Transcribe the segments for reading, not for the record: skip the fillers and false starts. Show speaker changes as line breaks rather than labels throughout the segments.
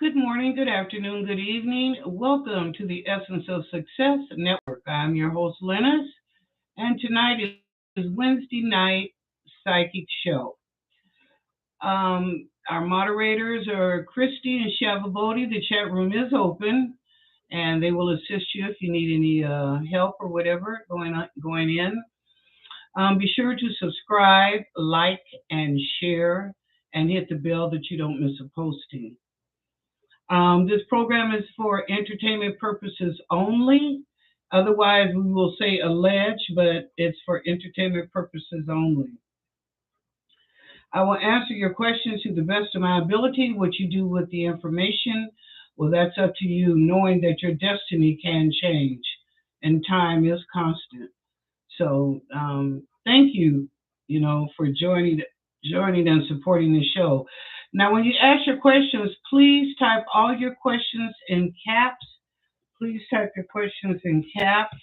Good morning, good afternoon, good evening. Welcome to the Essence of Success Network. I'm your host, Lennis, and tonight is Wednesday night psychic show. Our moderators are Christy and Shavabodi. The chat room is open, and they will assist you if you need any help or whatever going in. Be sure to subscribe, like, and share, and hit the bell that you don't miss a posting. This program is for entertainment purposes only. Otherwise, we will say alleged, but it's for entertainment purposes only. I will answer your questions to the best of my ability. What you do with the information, well, that's up to you, knowing that your destiny can change and time is constant. So, thank you, for joining and supporting the show. Now, when you ask your questions, please type all your questions in caps. Please type your questions in caps.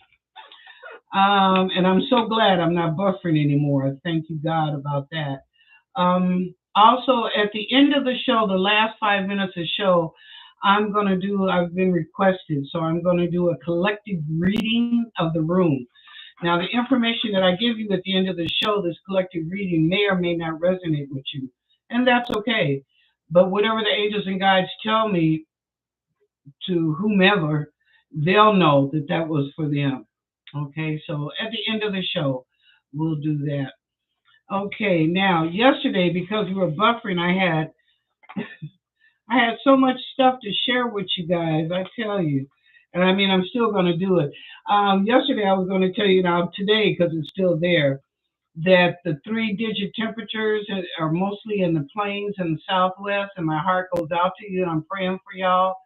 And I'm so glad I'm not buffering anymore. Thank you, God, about that. Also, at the end of the show, the last 5 minutes of the show, I've been requested, so I'm going to do a collective reading of the room. Now, the information that I give you at the end of the show, this collective reading may or may not resonate with you, and that's okay. But whatever the angels and guides tell me to whomever, they'll know that that was for them. Okay, so at the end of the show, we'll do that. Okay, now yesterday, because we were buffering, I had so much stuff to share with you guys. I tell you. And I mean, I'm still going to do it. Yesterday, I was going to tell you now today, because it's still there, that the 3-digit temperatures are mostly in the plains and the Southwest, and my heart goes out to you, and I'm praying for y'all.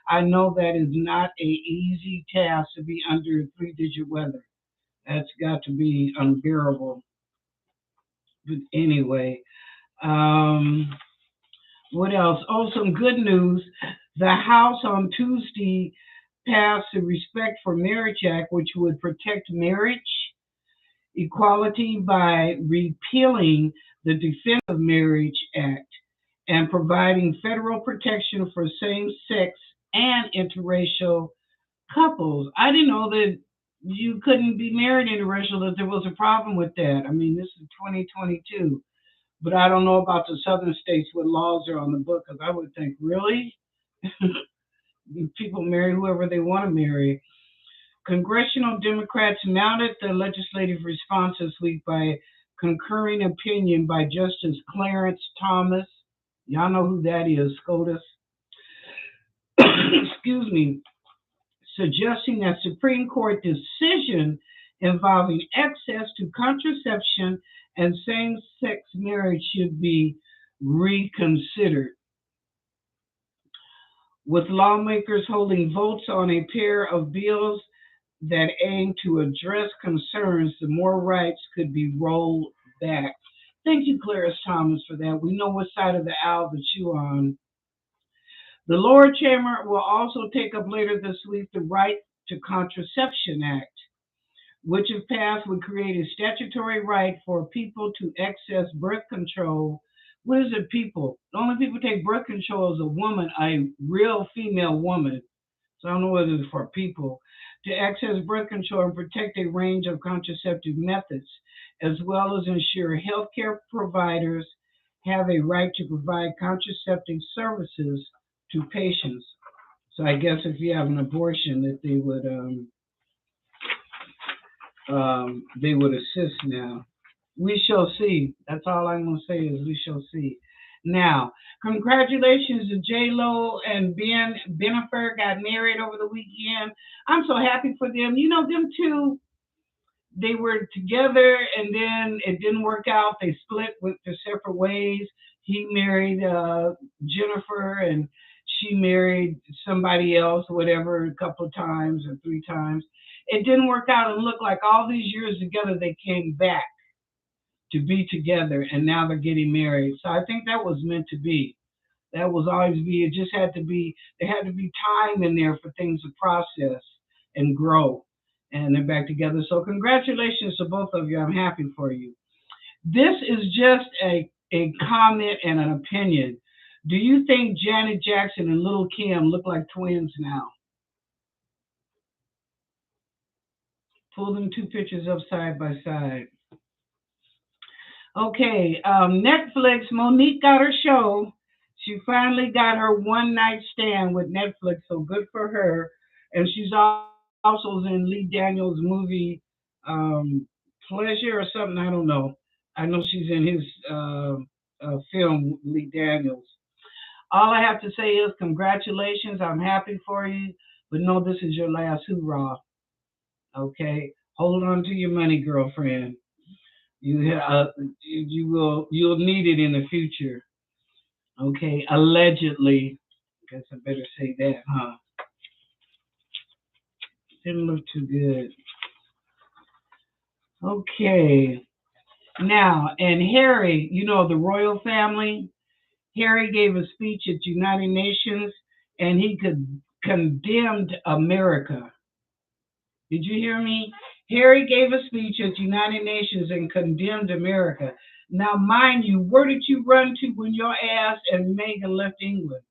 I know that is not a easy task to be under 3-digit weather. That's got to be unbearable. But anyway, what else? Oh, some good news. The House on Tuesday passed the Respect for Marriage Act, which would protect marriage equality by repealing the Defense of Marriage Act and providing federal protection for same-sex and interracial couples. I didn't know that you couldn't be married interracial, that there was a problem with that. I mean, this is 2022, but I don't know about the southern states what laws are on the book, because I would think, really? People marry whoever they want to marry. Congressional Democrats mounted the legislative response this week by concurring opinion by Justice Clarence Thomas. Y'all know who that is, SCOTUS. Excuse me. Suggesting that Supreme Court decision involving access to contraception and same-sex marriage should be reconsidered, with lawmakers holding votes on a pair of bills that aim to address concerns the more rights could be rolled back. Thank you, Clarence Thomas, for that. We know what side of the aisle that you're on. The lower chamber will also take up later this week the Right to Contraception Act, which if passed would create a statutory right for people to access birth control. What is it, people? The only people who take birth control is a woman, a real female woman. So I don't know whether it's for people to access birth control and protect a range of contraceptive methods, as well as ensure healthcare providers have a right to provide contraceptive services to patients. So I guess if you have an abortion, that they would assist now. We shall see. That's all I'm going to say is we shall see. Now, congratulations to J-Lo and Ben Benifer got married over the weekend. I'm so happy for them. You know, them two, they were together and then it didn't work out. They split with their separate ways. He married Jennifer and she married somebody else, whatever, a couple of times or 3 times. It didn't work out and looked like all these years together they came back to be together, and now they're getting married. So I think that was meant to be. That was always be. It just had to be. There had to be time in there for things to process and grow, and they're back together. So congratulations to both of you. I'm happy for you. This is just a comment and an opinion. Do you think Janet Jackson and Little Kim look like twins now? Pull them two pictures up side by side. Okay, Netflix. Monique got her show. She finally got her one night stand with Netflix, so good for her. And she's also in Lee Daniels' movie Pleasure or something. I don't know. I know she's in his film, Lee Daniels. All I have to say is congratulations. I'm happy for you, but no, this is your last hoorah. Okay, hold on to your money, girlfriend. You'll need it in the future. Okay, allegedly. Guess I better say that, huh? Didn't look too good. Okay, now and Harry, the royal family. Harry gave a speech at United Nations, and he condemned America. Did you hear me? Harry gave a speech at United Nations and condemned America. Now, mind you, where did you run to when your ass and Meghan left England?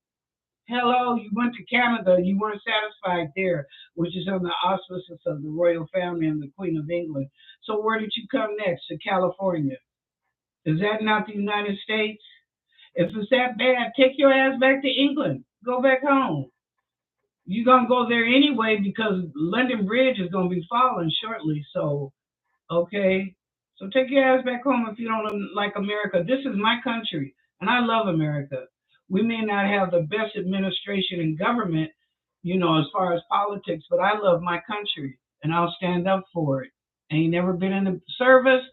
Hello, you went to Canada. You weren't satisfied there, which is on the auspices of the royal family and the Queen of England. So where did you come next? To California. Is that not the United States? If it's that bad, take your ass back to England. Go back home. You're gonna go there anyway because London Bridge is gonna be falling shortly. So okay, so take your ass back home if you don't like America. This is my country, and I love America. We may not have the best administration and government, as far as politics, but I love my country, and I'll stand up for it. Ain't never been in the service.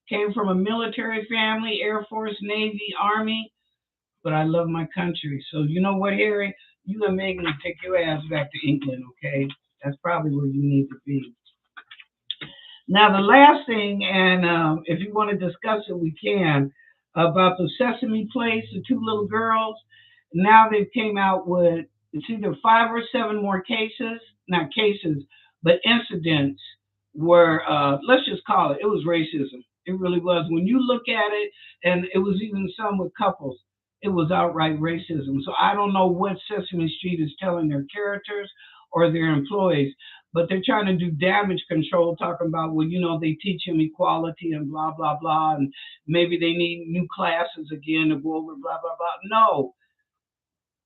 Came from a military family, Air Force, Navy, Army, but I love my country. So you know what, Harry? You and Megan take your ass back to England, okay? That's probably where you need to be. Now, the last thing, and if you want to discuss it, we can, about the Sesame Place, the two little girls. Now they've came out with, it's either 5 or 7 more cases, not cases, but incidents where, let's just call it racism. It really was. When you look at it, and it was even some with couples, it was outright racism. So I don't know what Sesame Street is telling their characters or their employees, but they're trying to do damage control, talking about, well, they teach them equality and blah, blah, blah, and maybe they need new classes again to go over blah, blah, blah. No.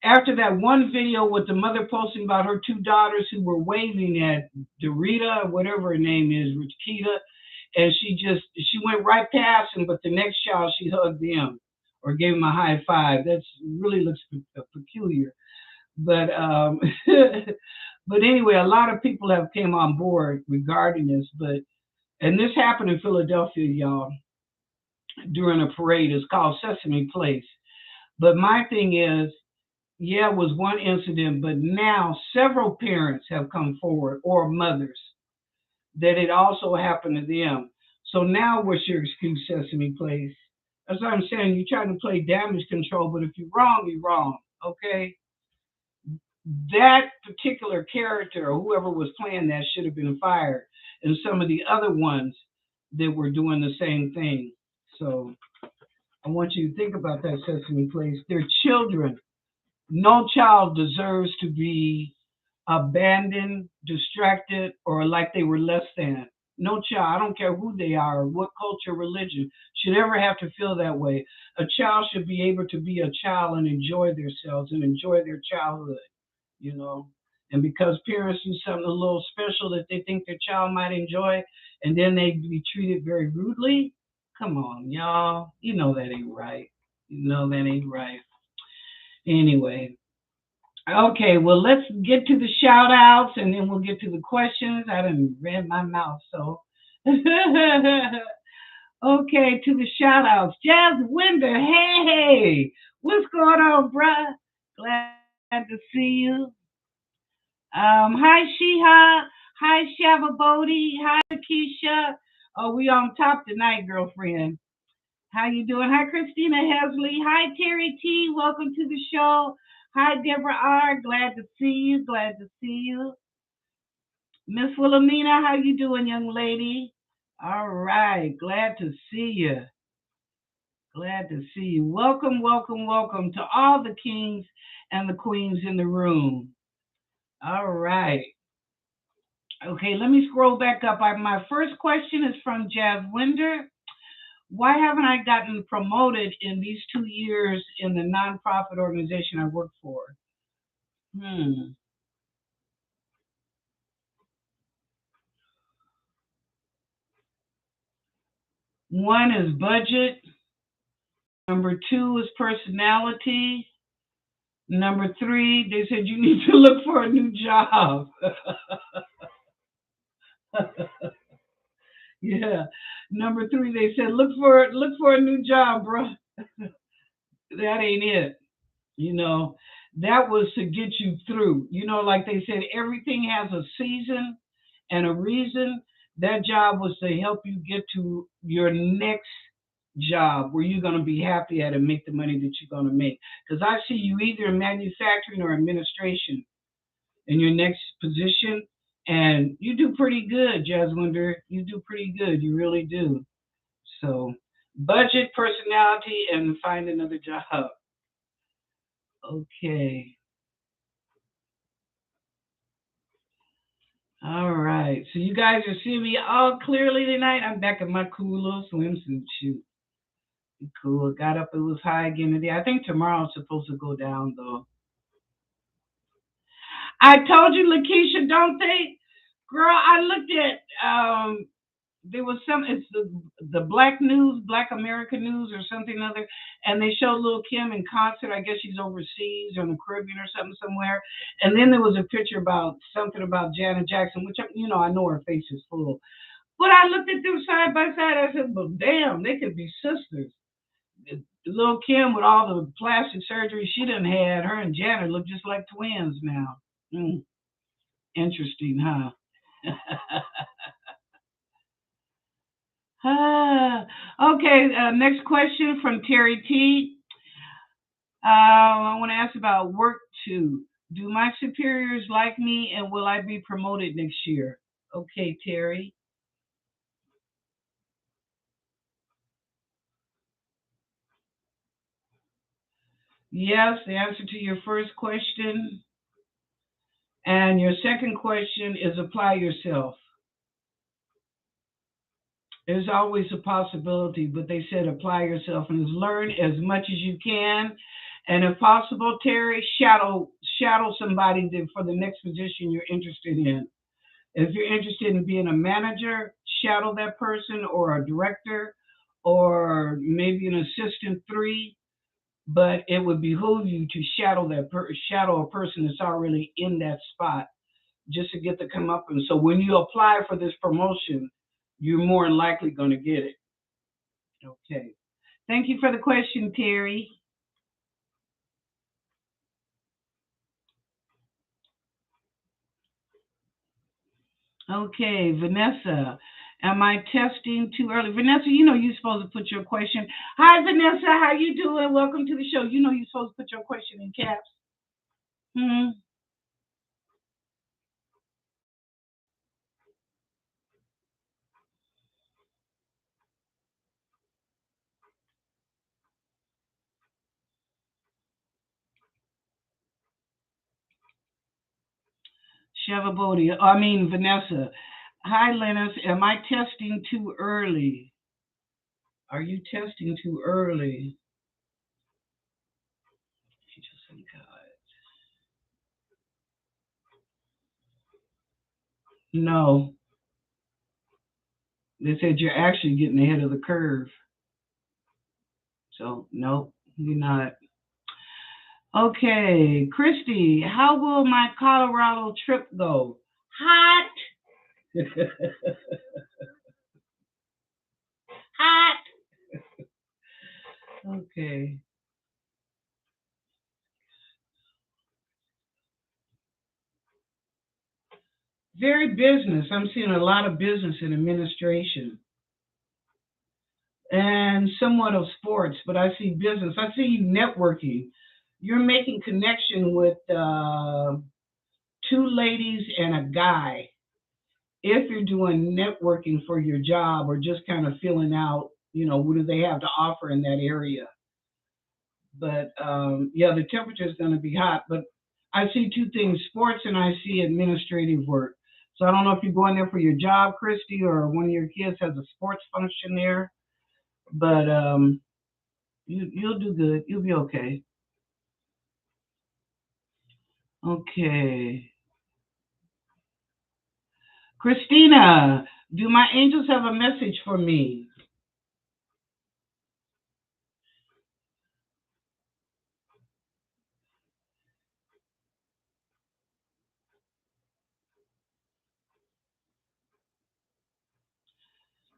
After that one video with the mother posting about her 2 daughters who were waving at Dorita, whatever her name is, Rikita, and she went right past him, but the next child, she hugged him or gave him a high five. That's really looks peculiar. But but anyway, a lot of people have came on board regarding this. And this happened in Philadelphia, y'all, during a parade. It's called Sesame Place. But my thing is, yeah, it was one incident, but now several parents have come forward or mothers that it also happened to them. So now what's your excuse, Sesame Place? That's what I'm saying. You're trying to play damage control, but if you're wrong, you're wrong. Okay? That particular character or whoever was playing that should have been fired. And some of the other ones that were doing the same thing. So I want you to think about that, Sesame Place. They're children. No child deserves to be abandoned, distracted, or like they were less than. No child, I don't care who they are, or what culture, religion, should ever have to feel that way. A child should be able to be a child and enjoy themselves and enjoy their childhood, you know. And because parents do something a little special that they think their child might enjoy, and then they be treated very rudely, come on, y'all. You know that ain't right. You know that ain't right. Anyway, okay, well, let's get to the shout outs and then we'll get to the questions. I done read my mouth, so. Okay, to the shout outs. Jazz Winder, hey, what's going on, bruh? Glad to see you. Hi, Shiha. Hi, Shava Bodhi. Hi, Keisha. Oh, we on top tonight, girlfriend. How you doing? Hi, Christina Hesley. Hi, Terry T. Welcome to the show. Hi, Deborah R. Glad to see you. Glad to see you. Miss Wilhelmina, how you doing, young lady? All right. Glad to see you. Glad to see you. Welcome, welcome, welcome to all the kings and the queens in the room. All right. Okay, let me scroll back up. My first question is from Jazz Winder. Why haven't I gotten promoted in these 2 years in the nonprofit organization I work for? Hmm. One is budget. Number two is personality. Number three, they said you need to look for a new job. Yeah. Number three, they said look for a new job, bro. That ain't it. You know, that was to get you through. Like they said, everything has a season and a reason. That job was to help you get to your next job where you're going to be happy at and make the money that you're going to make. Because I see you either in manufacturing or administration in your next position, and you do pretty good, Jaswinder. You do pretty good. You really do. So, budget, personality, and find another job. Okay. All right. So you guys are seeing me all clearly tonight. I'm back in my cool little swimsuit. Shoot. Cool. Got up. It was high again today. I think tomorrow's supposed to go down though. I told you, Lakeisha, don't they? Girl, I looked at there was some it's the Black News, Black American News or something other, and they showed Lil Kim in concert. I guess she's overseas or in the Caribbean or something somewhere. And then there was a picture about something about Janet Jackson, which I know her face is full. But I looked at them side by side. I said, well, damn, they could be sisters. Lil Kim with all the plastic surgery she done had, her and Janet look just like twins now. Mm, interesting, huh? Okay, next question from Terry T. I want to ask about work too. Do my superiors like me and will I be promoted next year? Okay, Terry. Yes, the answer to your first question. And your second question is apply yourself. There's always a possibility, but they said apply yourself and learn as much as you can. And if possible, Terry, shadow somebody for the next position you're interested in. If you're interested in being a manager, shadow that person or a director or maybe an assistant three. But it would behoove you to shadow a person that's already in that spot just to get to come up. And so when you apply for this promotion, you're more than likely going to get it. Okay. Thank you for the question, Terry. Okay, Vanessa. Am I testing too early? Vanessa, you're supposed to put your question. Hi, Vanessa. How you doing? Welcome to the show. You're supposed to put your question in caps. Hmm. Shavabodi. I mean, Vanessa. Hi, Lennox. Am I testing too early? Are you testing too early? She just said, God. No. They said you're actually getting ahead of the curve. So, no, you're not. Okay, Christy, how will my Colorado trip go? Hot. Hot. Okay. Very business. I'm seeing a lot of business in administration and somewhat of sports, but I see business. I see you networking. You're making connection with two ladies and a guy. If you're doing networking for your job or just kind of filling out What do they have to offer in that area? But yeah, the temperature is going to be hot. But I see two things: sports and I see administrative work. So I don't know if you're going there for your job, Christy, or one of your kids has a sports function there. But you'll do good. You'll be okay. Okay, Christina, do my angels have a message for me?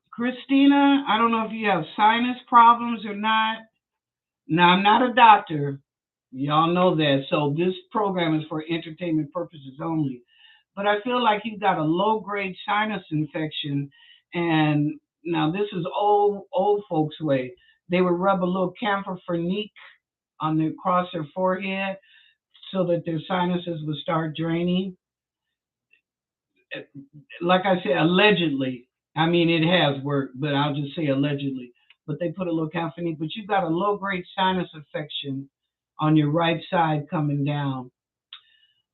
Christina, I don't know if you have sinus problems or not. Now, I'm not a doctor. Y'all know that. So this program is for entertainment purposes only. But I feel like you've got a low grade sinus infection. And now this is old folks way. They would rub a little camphor on across their forehead so that their sinuses would start draining. Like I said, allegedly. I mean, it has worked, but I'll just say allegedly. But they put a little caffeine, but you've got a low grade sinus infection on your right side coming down.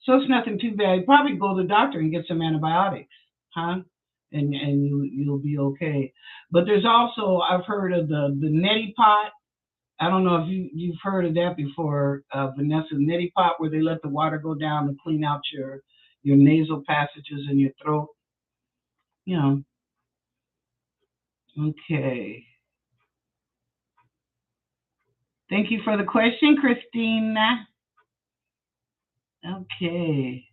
So it's nothing too bad. Probably go to the doctor and get some antibiotics, huh? And you'll be okay. But there's also I've heard of the neti pot. I don't know if you've heard of that before, Vanessa. Neti pot, where they let the water go down to clean out your nasal passages in your throat. You know, okay. Thank you for the question, Christina. Okay.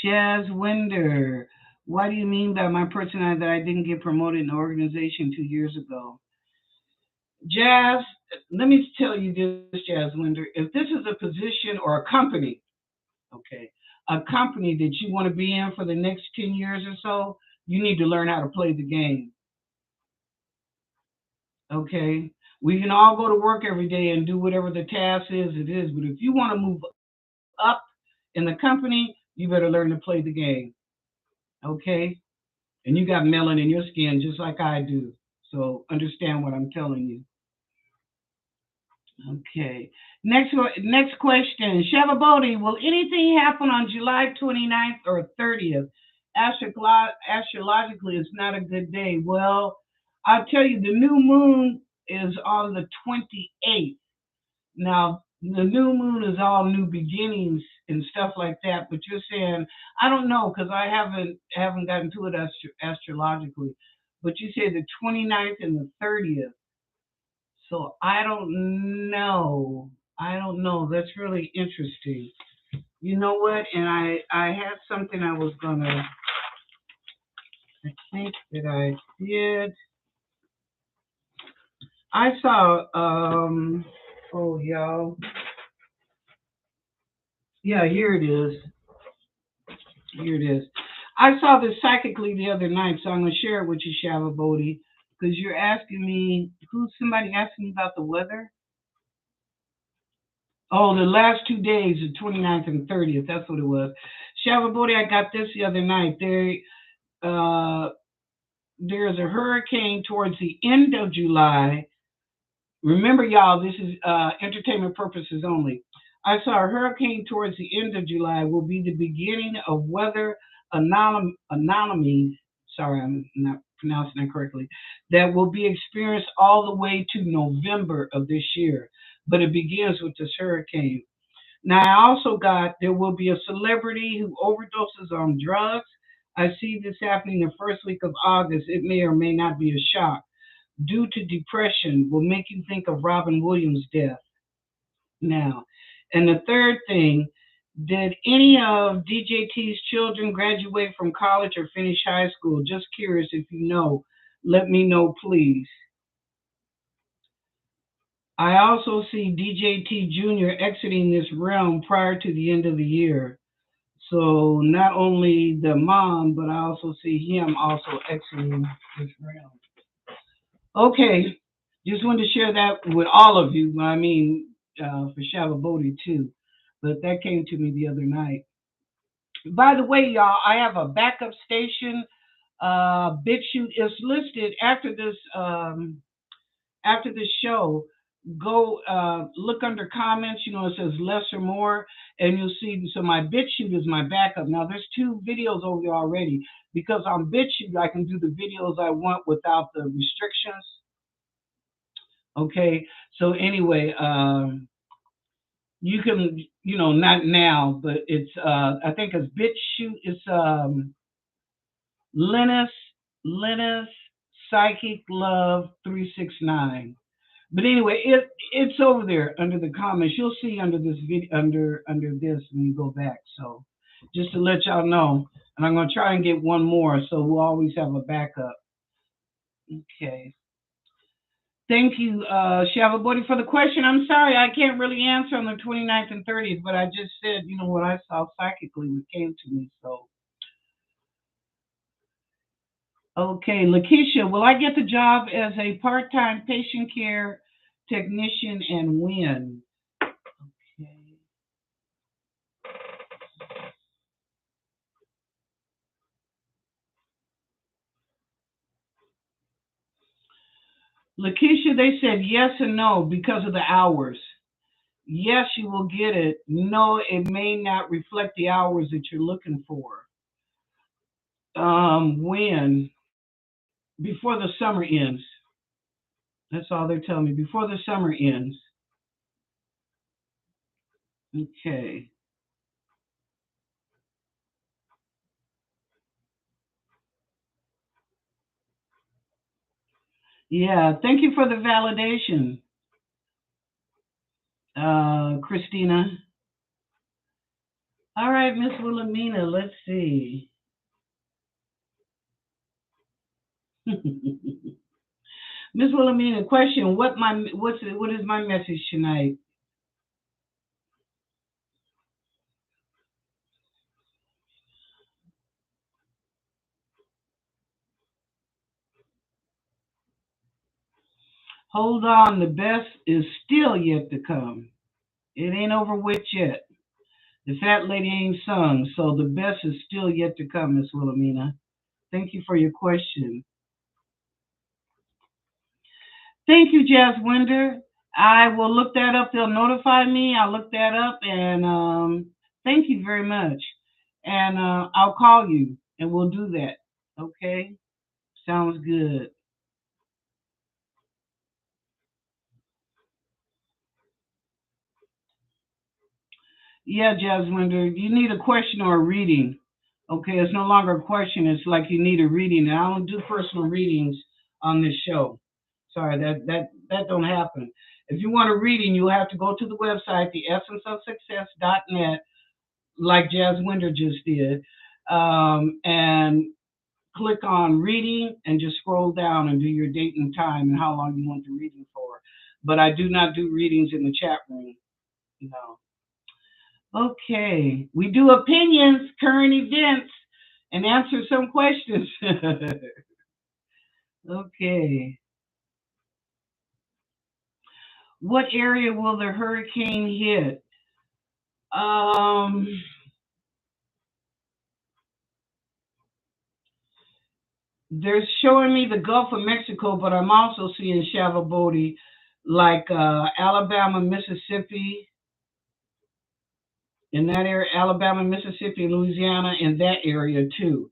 Jazz Winder. What do you mean by my personality that I didn't get promoted in the organization 2 years ago? Jazz, let me tell you this, Jazz Winder. If this is a position or a company, okay, a company that you want to be in for the next 10 years or so, you need to learn how to play the game, okay? We can all go to work every day and do whatever the task is, it is, but if you want to move up in the company, you better learn to play the game, okay? And you got melanin in your skin just like I do. So understand what I'm telling you. Okay. Next question. Shavabodi, will anything happen on July 29th or 30th? Astrologically, it's not a good day. Well, I'll tell you, the new moon is on the 28th. Now, the new moon is all new beginnings and stuff like that. But you're saying, I don't know because I haven't gotten to it astrologically. But you say the 29th and the 30th. So I don't know. I don't know. That's really interesting. You know what? And I had something I was gonna. I think that I did. I saw. Oh, y'all. Yeah, here it is. Here it is. I saw this psychically the other night, so I'm gonna share it with you, Shava Bodhi, because you're asking me. Who's somebody asking me about the weather? Oh, the last 2 days, the 29th and 30th. That's what it was. Shava Bodhi, I got this the other night. Uh, there's a hurricane towards the end of July. Remember, y'all, this is entertainment purposes only. I saw a hurricane towards the end of July will be the beginning of weather anomalies. Sorry, I'm not pronouncing that correctly. That will be experienced all the way to November of this year. But it begins with this hurricane. Now, I also got there will be a celebrity who overdoses on drugs. I see this happening the first week of August. It may or may not be a shock. Due to depression, will make you think of Robin Williams' death. Now, and the third thing, did any of DJT's children graduate from college or finish high school? Just curious if you know. Let me know, please. I also see DJT Jr. exiting this realm prior to the end of the year. So not only the mom, but I also see him also exiting this realm. Okay, just wanted to share that with all of you. I mean, for Shalabodi too, but that came to me the other night. By the way, y'all, I have a backup station. Bitchute is listed after this show. Go look under comments. You know, it says less or more, and you'll see. So my Bitchute is my backup. Now there's two videos over there already because on Bitchute I can do the videos I want without the restrictions. Okay. So anyway, you can, not now, but it's I think it's BitChute. It's Linus Linus Psychic Love 369. But anyway, it's over there under the comments. You'll see under this video under this when you go back. So just to let y'all know, and I'm gonna try and get one more, so we'll always have a backup. Okay. Thank you, Shavabody, for the question. I'm sorry I can't really answer on the 29th and 30th, but I just said, what I saw psychically what came to me. So, okay, Lakeisha, will I get the job as a part-time patient care technician and when? Okay. Lakeisha, they said yes and no because of the hours. Yes, you will get it. No, it may not reflect the hours that you're looking for. When? Before the summer ends. That's all they're telling me. Before the summer ends. Okay. Yeah. Thank you for the validation, Christina. All right, Miss Wilhelmina. Let's see. Miss Wilhelmina, question: what is my message tonight? Hold on. The best is still yet to come. It ain't over with yet. The fat lady ain't sung, so the best is still yet to come, Miss Wilhelmina. Thank you for your question. Thank you, Jazz Winder. I will look that up. They'll notify me. I'll look that up and thank you very much. And I'll call you and we'll do that. Okay? Sounds good. Yeah, Jazz Winder, you need a question or a reading. Okay, it's no longer a question. It's like you need a reading. And I don't do personal readings on this show. Sorry, that don't happen. If you want a reading, you'll have to go to the website, theessenceofsuccess.net, like Jazz Winder just did, and click on reading and just scroll down and do your date and time and how long you want the reading for. But I do not do readings in the chat room. No. Okay. We do opinions, current events, and answer some questions. Okay. What area will the hurricane hit? Um, they're showing me the Gulf of Mexico, but I'm also seeing Shavabodi, like Alabama, Mississippi, in that area, Alabama, Mississippi, Louisiana, in that area too.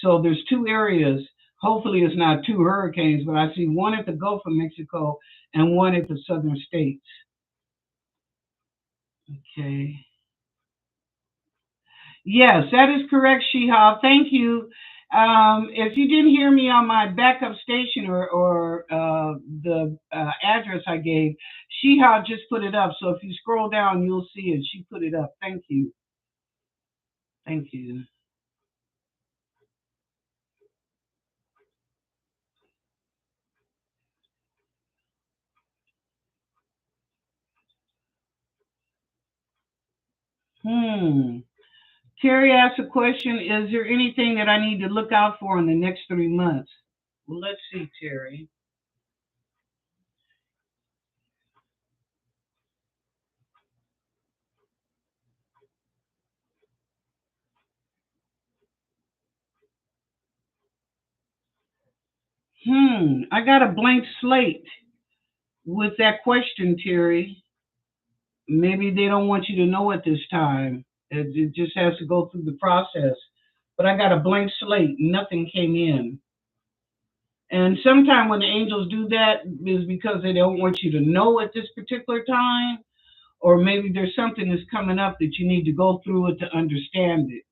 So there's two areas. Hopefully, it's not two hurricanes, but I see one at the Gulf of Mexico and one at the southern states. Okay. Yes, that is correct, Shihab. Thank you. If you didn't hear me on my backup station or the address I gave, Shihab just put it up. So if you scroll down, you'll see it. She put it up. Thank you. Thank you. Hmm. Terry asked a question: is there anything that I need to look out for in the next 3 months? Well, let's see, Terry. I got a blank slate with that question, Terry. Maybe they don't want you to know at this time. It just has to go through the process. But I got a blank slate. Nothing came in. And sometimes when the angels do that is because they don't want you to know at this particular time, or maybe there's something that's coming up that you need to go through it to understand it.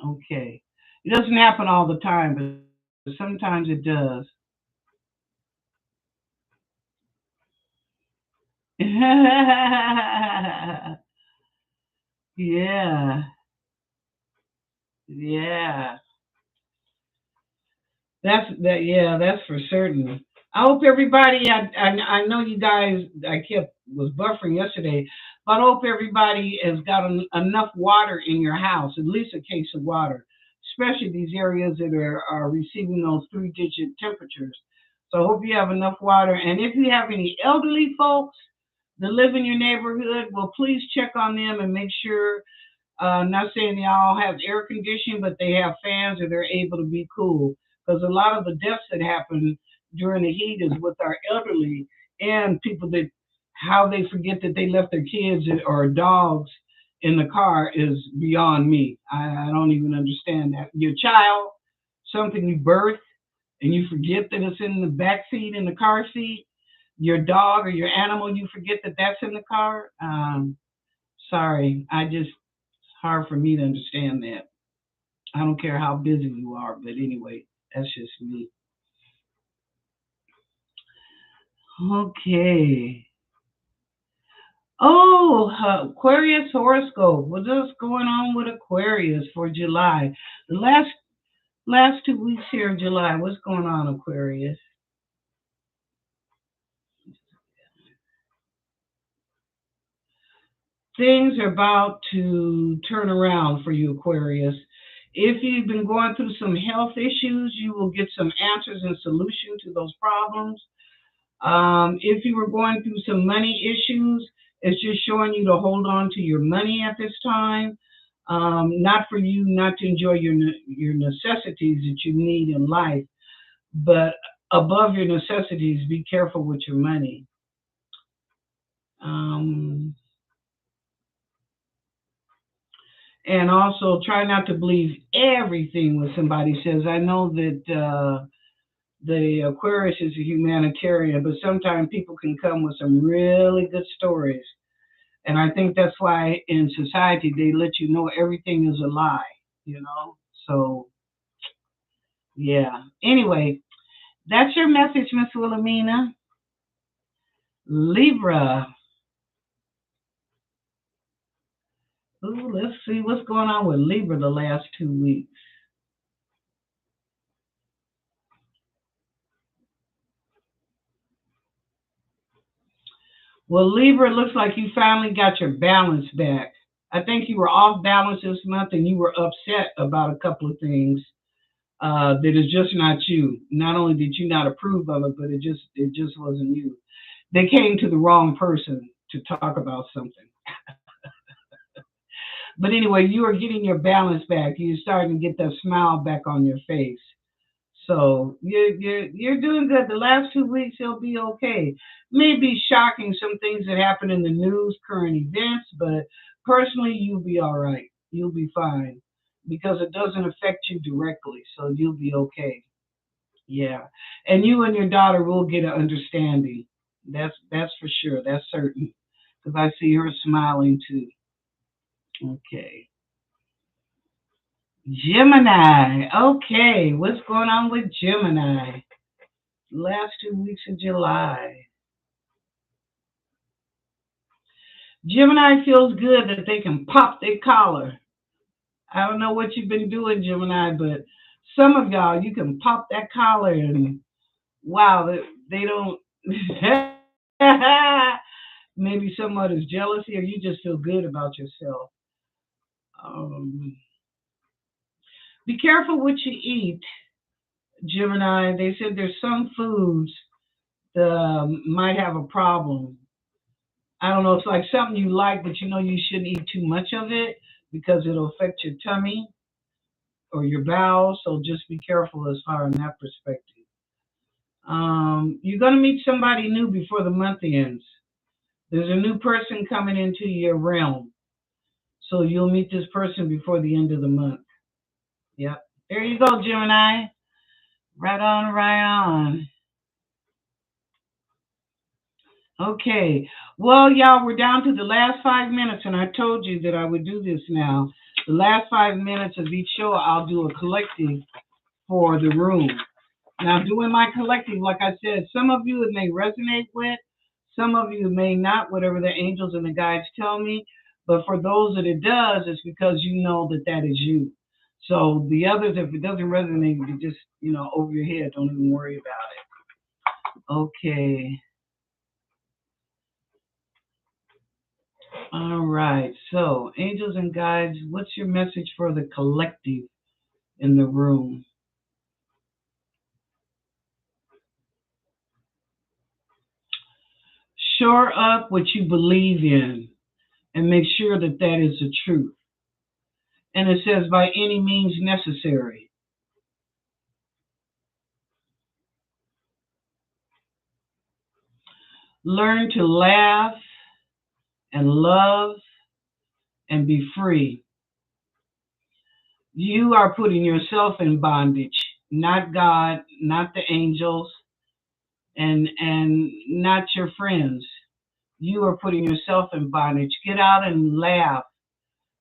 Okay. It doesn't happen all the time, but sometimes it does. Yeah. Yeah. That's that. Yeah, that's for certain. I hope everybody. I know you guys. I kept was buffering yesterday, but I hope everybody has got enough water in your house, at least a case of water, especially these areas that are receiving those three-digit temperatures. So I hope you have enough water. And if you have any elderly folks that live in your neighborhood, well, please check on them and make sure not saying they all have air conditioning, but they have fans or they're able to be cool. Because a lot of the deaths that happen during the heat is with our elderly and people that how they forget that they left their kids or dogs in the car is beyond me. I don't even understand that. Your child, something you birth, and you forget that it's in the back seat in the car seat. Your dog or your animal, you forget that that's in the car. Sorry, I just hard for me to understand that. I don't care how busy you are, but anyway, that's just me. Okay. Oh, Aquarius horoscope. What's going on with Aquarius for July? The last 2 weeks here in July. What's going on, Aquarius? Things are about to turn around for you, Aquarius. If you've been going through some health issues, you will get some answers and solution to those problems. If you were going through some money issues, it's just showing you to hold on to your money at this time. Not for you not to enjoy your necessities that you need in life, but above your necessities, be careful with your money. Um, and also try not to believe everything what somebody says. I know that the Aquarius is a humanitarian, but sometimes people can come with some really good stories. And I think that's why in society they let you know everything is a lie, you know? So, yeah. Anyway, that's your message, Miss Wilhelmina. Libra. Ooh, let's see what's going on with Libra the last 2 weeks. Well, Libra, it looks like you finally got your balance back. I think you were off balance this month and you were upset about a couple of things that is just not you. Not only did you not approve of it, but it just wasn't you. They came to the wrong person to talk about something. But anyway, you are getting your balance back. You're starting to get that smile back on your face. So you're doing good. The last 2 weeks it'll be okay. Maybe shocking some things that happen in the news, current events, but personally you'll be all right. You'll be fine because it doesn't affect you directly. So you'll be okay. Yeah, and you and your daughter will get an understanding. That's for sure. That's certain because I see her smiling too. Okay. Gemini. Okay, what's going on with Gemini? Last 2 weeks of July. Gemini feels good that they can pop their collar. I don't know what you've been doing, Gemini, but some of y'all, you can pop that collar and wow, they don't. Maybe somewhat is jealousy or you just feel good about yourself. Um, be careful what you eat, Gemini. They said there's some foods that might have a problem. I don't know, it's like something you like, but you know you shouldn't eat too much of it because it'll affect your tummy or your bowels. So just be careful as far in that perspective. You're going to meet somebody new before the month ends. There's a new person coming into your realm. So you'll meet this person before the end of the month. Yep. There you go, Gemini. Right on, right on. Okay. Well, y'all, we're down to the last 5 minutes, and I told you that I would do this now. The last 5 minutes of each show, I'll do a collective for the room. Now, doing my collective, like I said, some of you it may resonate with, some of you may not, whatever the angels and the guides tell me. But for those that it does, it's because you know that that is you. So the others, if it doesn't resonate, you just, over your head. Don't even worry about it. Okay. All right. So, angels and guides, what's your message for the collective in the room? Shore up what you believe in and make sure that that is the truth. And it says, by any means necessary. Learn to laugh and love and be free. You are putting yourself in bondage, not God, not the angels, and not your friends. You are putting yourself in bondage. Get out and laugh,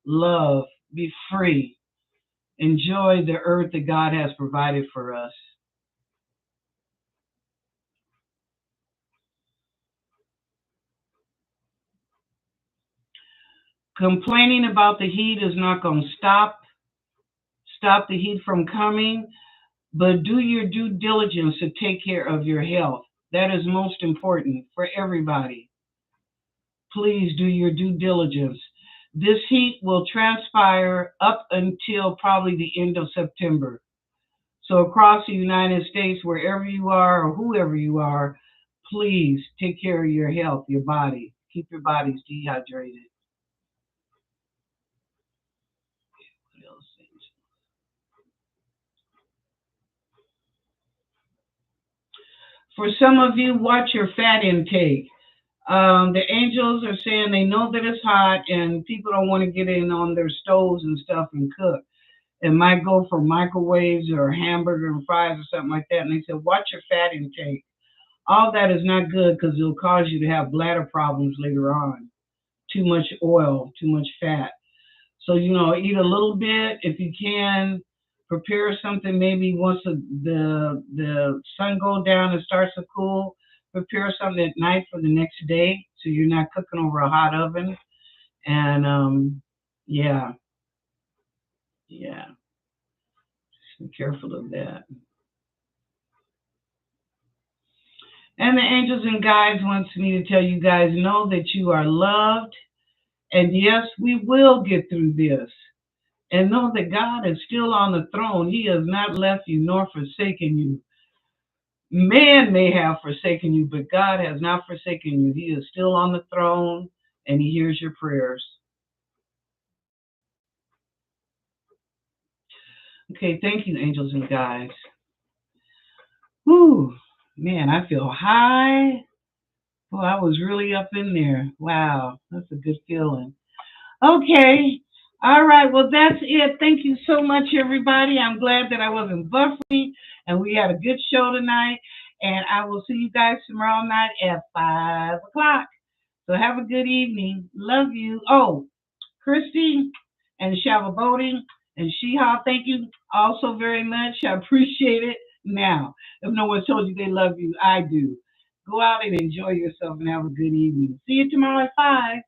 love, be free. Enjoy the earth that God has provided for us. Complaining about the heat is not going to stop the heat from coming, but do your due diligence to take care of your health. That is most important for everybody. Please do your due diligence. This heat will transpire up until probably the end of September. So across the United States, wherever you are or whoever you are, please take care of your health, your body. Keep your bodies dehydrated. What else? For some of you, watch your fat intake. The angels are saying they know that it's hot and people don't want to get in on their stoves and stuff and cook. It might go for microwaves or hamburger and fries or something like that. And they said, watch your fat intake. All that is not good because it'll cause you to have bladder problems later on. Too much oil, too much fat. So, eat a little bit if you can. Prepare something maybe once the sun goes down and starts to cool. Prepare something at night for the next day so you're not cooking over a hot oven. And yeah, just be careful of that. And the angels and guides wants me to tell you guys, know that you are loved. And yes, we will get through this. And know that God is still on the throne. He has not left you nor forsaken you. Man may have forsaken you, but God has not forsaken you. He is still on the throne and he hears your prayers. Okay, thank you, angels and guides. Whew, man, I feel high. Well, I was really up in there. Wow, that's a good feeling. Okay. All right. Well, that's it. Thank you so much, everybody. I'm glad that I wasn't buffering and we had a good show tonight. And I will see you guys tomorrow night at 5 o'clock. So have a good evening. Love you. Oh, Christy and Shavabodi and Sheha, thank you also very much. I appreciate it. Now, if no one told you they love you, I do. Go out and enjoy yourself and have a good evening. See you tomorrow at 5.